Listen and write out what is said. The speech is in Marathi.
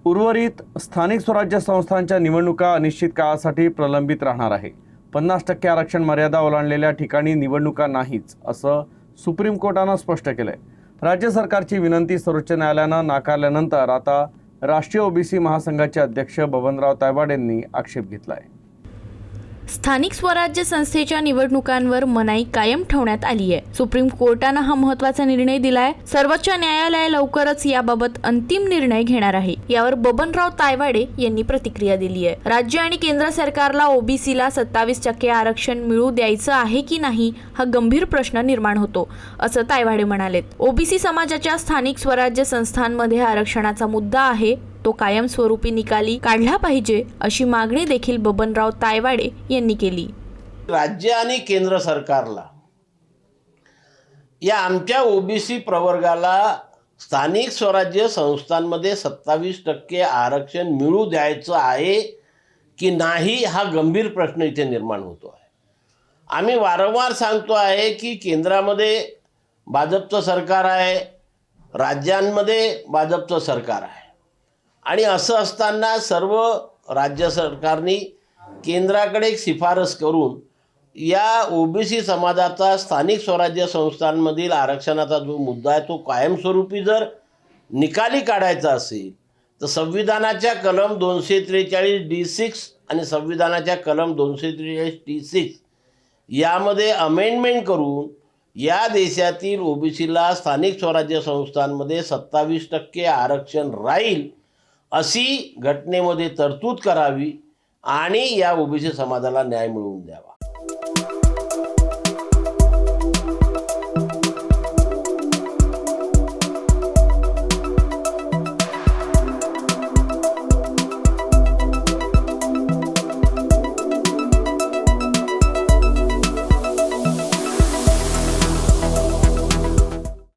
उर्वरित स्थानिक स्वराज्य संस्थांच्या निवडणुका अनिश्चित काळासाठी प्रलंबित राहणार आहे। 50% आरक्षण मर्यादा ओलांडलेल्या ठिकाणी निवडणुका नाहीच असं सुप्रीम कोर्टानं स्पष्ट केलंय। राज्य सरकारची विनंती सर्वोच्च न्यायालयानं नाकारल्यानंतर आता राष्ट्रीय ओबीसी महासंघाचे अध्यक्ष बबनराव तायवाड यांनी आक्षेप घेतलाय। स्थानिक स्वराज्य संस्थेच्या निवडणुकांवर मनाई कायम ठेवण्यात आली आहे। सुप्रीम कोर्टानं हा महत्त्वाचा निर्णय दिलाय। सर्वोच्च न्यायालय लवकरच याबाबत अंतिम निर्णय घेणार आहे। यावर बबनराव तायवाडे यांनी प्रतिक्रिया दिली आहे। राज्य आणि केंद्र सरकारला ओबीसीला 27% आरक्षण मिळू द्यायचं आहे की नाही हा गंभीर प्रश्न निर्माण होतो असं तायवाडे म्हणालेत। ओबीसी समाजाच्या स्थानिक स्वराज्य संस्थांमध्ये आरक्षणाचा मुद्दा आहे, तो कायमस्वरूपी निकाली काढला पाहिजे अशी मागणी देखील बबनराव तायवाडे यांनी केली। राज्य आणि केंद्र सरकारला या आमच्या ओबीसी प्रवर्गाला स्थानिक स्वराज्य संस्थांमध्ये 27% आरक्षण मिळू द्यायचं आहे की नाही हा गंभीर प्रश्न इथे निर्माण होतो आहे। आम्ही वारंवार सांगतो आहे की केंद्रामध्ये भाजपचं सरकार आहे, राज्यांमध्ये भाजपचं सरकार आहे आणि असं असताना सर्व राज्य सरकारनी केंद्राकडे एक शिफारस करून या ओबीसी समाजाचा स्थानिक स्वराज्य संस्थांमधील आरक्षणाचा जो मुद्दा आहे तो कायमस्वरूपी जर निकाली काढायचा असेल तर संविधानाच्या कलम 243D6 आणि संविधानाच्या कलम 243D6 यामध्ये अमेंडमेंट करून या देशातील ओबीसीला स्थानिक स्वराज्य संस्थांमध्ये 27% आरक्षण राहील अशी घटनेमध्ये तरतूद करावी आणि या ओबीसी समाजाला न्याय मिळवून द्यावा।